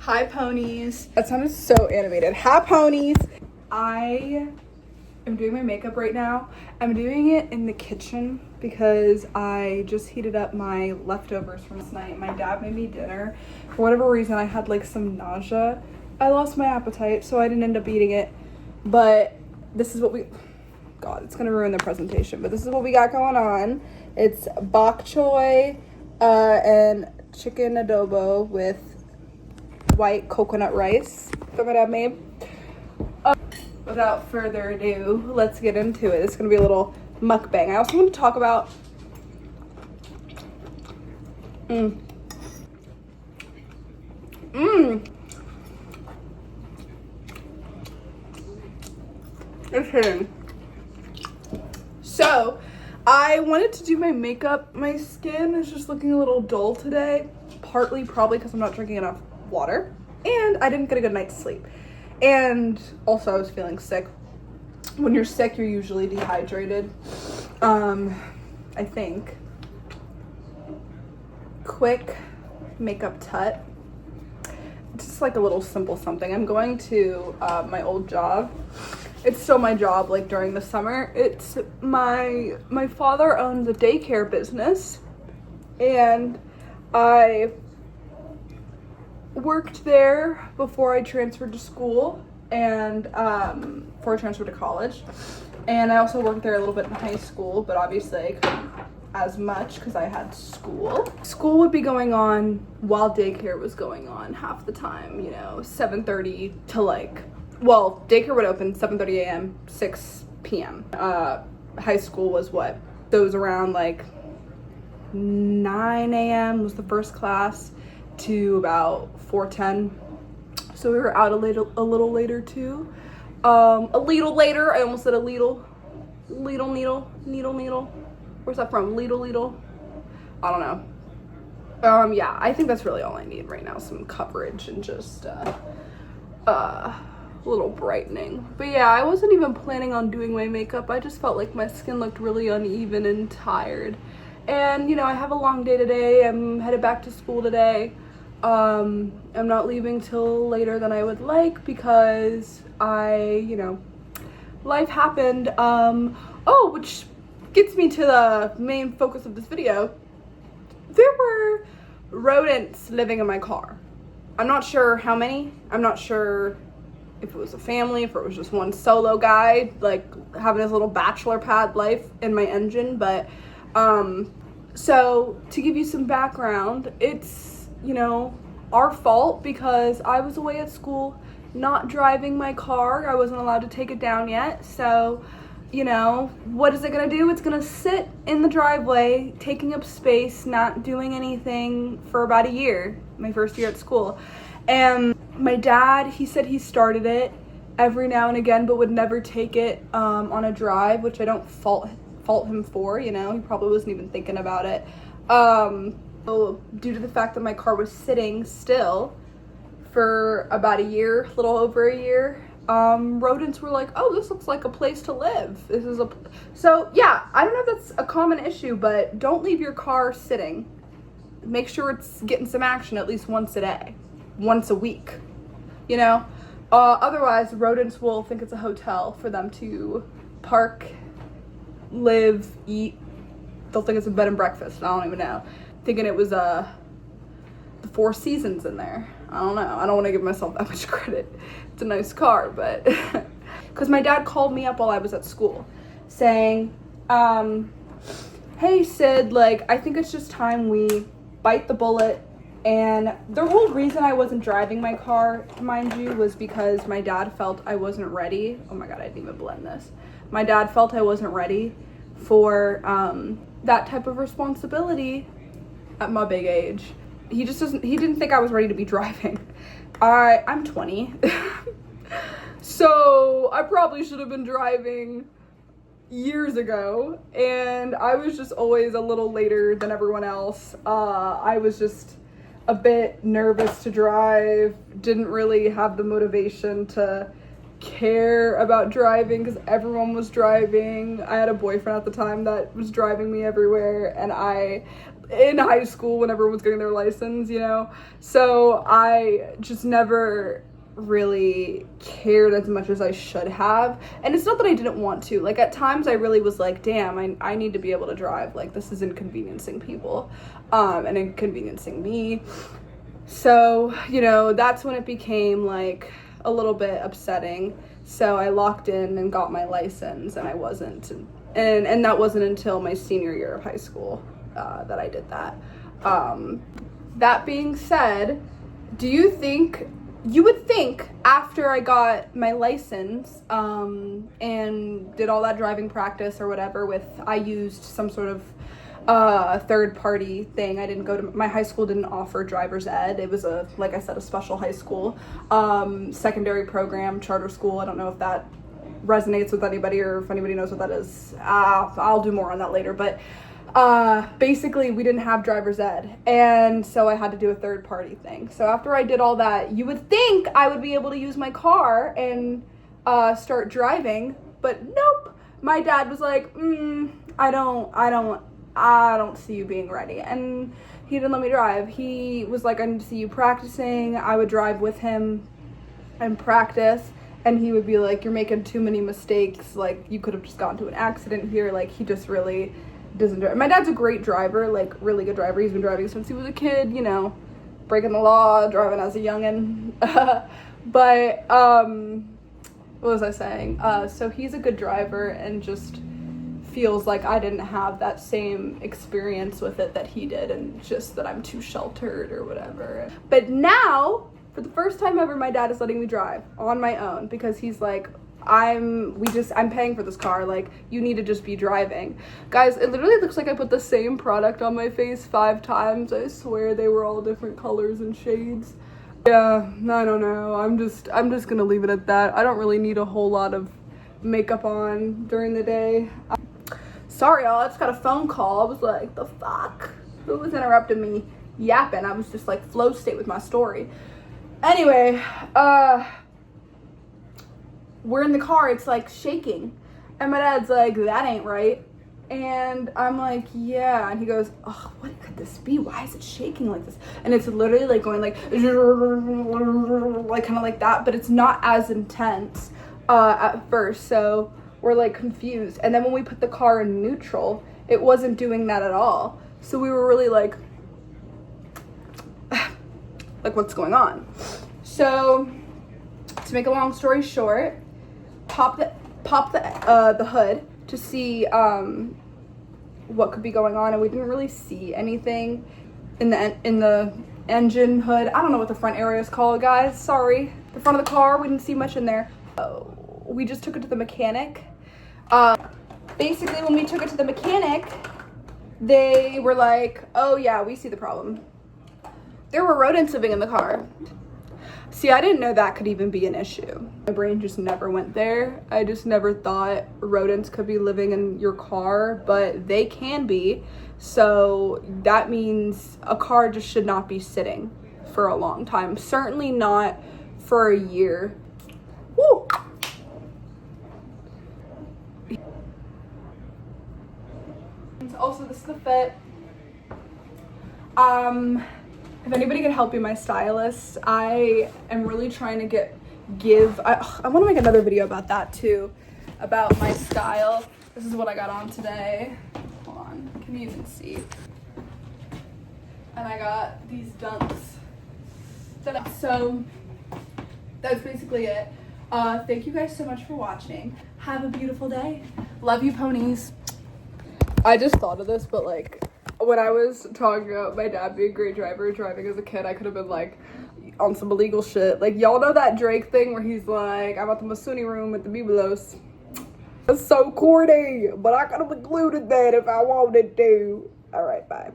Hi ponies. That sounded so animated. Hi ponies. I am doing my makeup right now. I'm doing it in the kitchen because I just heated up my leftovers from last night. My dad made me dinner. For whatever reason, I had like some nausea. I lost my appetite, so I didn't end up eating it. But this is what God, it's gonna ruin the presentation, but this is what we got going on. It's bok choy and chicken adobo with white coconut rice that my dad made. Without further ado, let's get into it. It's gonna be a little mukbang. I also want to talk about It's hitting. So, I wanted to do my makeup. My skin is just looking a little dull today, partly probably because I'm not drinking enough water, and I didn't get a good night's sleep. And also I was feeling sick. When you're sick, you're usually dehydrated. I think. Quick makeup tut. Just like a little simple something. I'm going to my old job. It's still my job, like during the summer. It's my father owns a daycare business, and I worked there before I transferred to school and before I transferred to college. And I also worked there a little bit in high school, but obviously I couldn't as much because I had school. School would be going on while daycare was going on half the time, 7:30 to daycare would open 7:30 a.m., 6 p.m. High school was what? Those around 9 a.m. was the first class to about 4:10. So we were out a little later too. A little later, I almost said a needle. Where's that from? Lidl. I don't know. Yeah, I think that's really all I need right now. Some coverage and just a little brightening. But yeah, I wasn't even planning on doing my makeup. I just felt like my skin looked really uneven and tired. And I have a long day today. I'm headed back to school today. I'm not leaving till later than I would like because life happened. Which gets me to the main focus of this video. There were rodents living in my car. I'm not sure how many. I'm not sure if it was a family, if it was just one solo guy, having his little bachelor pad life in my engine. But, so to give you some background, it's, our fault because I was away at school, not driving my car. I wasn't allowed to take it down yet. So, what is it gonna do? It's gonna sit in the driveway, taking up space, not doing anything for about a year, my first year at school. And my dad, he said he started it every now and again, but would never take it on a drive, which I don't fault him for, he probably wasn't even thinking about it. Due to the fact that my car was sitting still for about a year, a little over a year, rodents were like, oh, this looks like a place to live. So yeah, I don't know if that's a common issue, but don't leave your car sitting. Make sure it's getting some action at least once a day, once a week, otherwise rodents will think it's a hotel for them to park, live, eat. They'll think it's a bed and breakfast. I don't even know. Thinking it was the Four Seasons in there. I don't know. I don't want to give myself that much credit. It's a nice car, but because my dad called me up while I was at school saying, hey Sid, I think it's just time we bite the bullet. And the whole reason I wasn't driving my car, mind you, was because my dad felt I wasn't ready. Oh my God, I didn't even blend this. My dad felt I wasn't ready for that type of responsibility at my big age. He didn't think I was ready to be driving. I'm 20. So I probably should have been driving years ago, and I was just always a little later than everyone else. I was just a bit nervous to drive, didn't really have the motivation to care about driving because everyone was driving. I had a boyfriend at the time that was driving me everywhere, and in high school when everyone was getting their license, you know? So I just never really cared as much as I should have. And it's not that I didn't want to. Like, at times I really was like, damn, I need to be able to drive. Like, this is inconveniencing people, and inconveniencing me. So, you know, that's when it became like a little bit upsetting. So I locked in and got my license, and I wasn't, and that wasn't until my senior year of high school that I did that. That being said, you would think after I got my license and did all that driving practice or whatever I used some sort of third party thing. I didn't go to, my high school didn't offer driver's ed. It was like I said, a special high school, secondary program, charter school. I don't know if that resonates with anybody or if anybody knows what that is. I'll do more on that later, but basically we didn't have driver's ed, and so I had to do a third party thing. So after I did all that, you would think I would be able to use my car and start driving, but nope. My dad was like, I don't see you being ready, and he didn't let me drive. He was like, I need to see you practicing. I would drive with him and practice, and he would be like, you're making too many mistakes, like you could have just gotten into an accident here. Like, he just really doesn't drive. My dad's a great driver, like really good driver. He's been driving since he was a kid, you know, breaking the law, driving as a youngin'. But what was I saying? So he's a good driver, and just feels like I didn't have that same experience with it that he did, and just that I'm too sheltered or whatever. But now, for the first time ever, my dad is letting me drive on my own, because he's like, I'm paying for this car, like, you need to just be driving. Guys, it literally looks like I put the same product on my face 5 times. I swear they were all different colors and shades. Yeah, I don't know. I'm just gonna leave it at that. I don't really need a whole lot of makeup on during the day. Sorry, y'all, I just got a phone call. I was like, the fuck? Who was interrupting me yapping? I was just like flow state with my story. Anyway, we're in the car, it's like shaking. And my dad's like, that ain't right. And I'm like, yeah. And he goes, oh, what could this be? Why is it shaking like this? And it's literally like going like kind of like that, but it's not as intense at first. So we're like confused. And then when we put the car in neutral, it wasn't doing that at all. So we were really like what's going on? So to make a long story short, pop the hood to see what could be going on, and we didn't really see anything in the engine hood. I don't know what the front area is called, guys. Sorry. The front of the car, we didn't see much in there. We just took it to the mechanic. Basically, when we took it to the mechanic, they were like, oh yeah, we see the problem. There were rodents living in the car. See, I didn't know that could even be an issue. My brain just never went there. I just never thought rodents could be living in your car, but they can be. So that means a car just should not be sitting for a long time. Certainly not for a year. Woo! Also, this is the fit. If anybody could help be my stylist, I am really trying to I want to make another video about that too, about my style. This is what I got on today. Hold on, can you even see? And I got these dunks. So that's basically it. Thank you guys so much for watching. Have a beautiful day. Love you, ponies. I just thought of this, but like, when I was talking about my dad being a great driver, driving as a kid, I could have been like on some illegal shit. Like, y'all know that Drake thing where he's like, I'm at the Masuni room with the Bibelos. That's so corny, but I could have included that if I wanted to. All right, bye.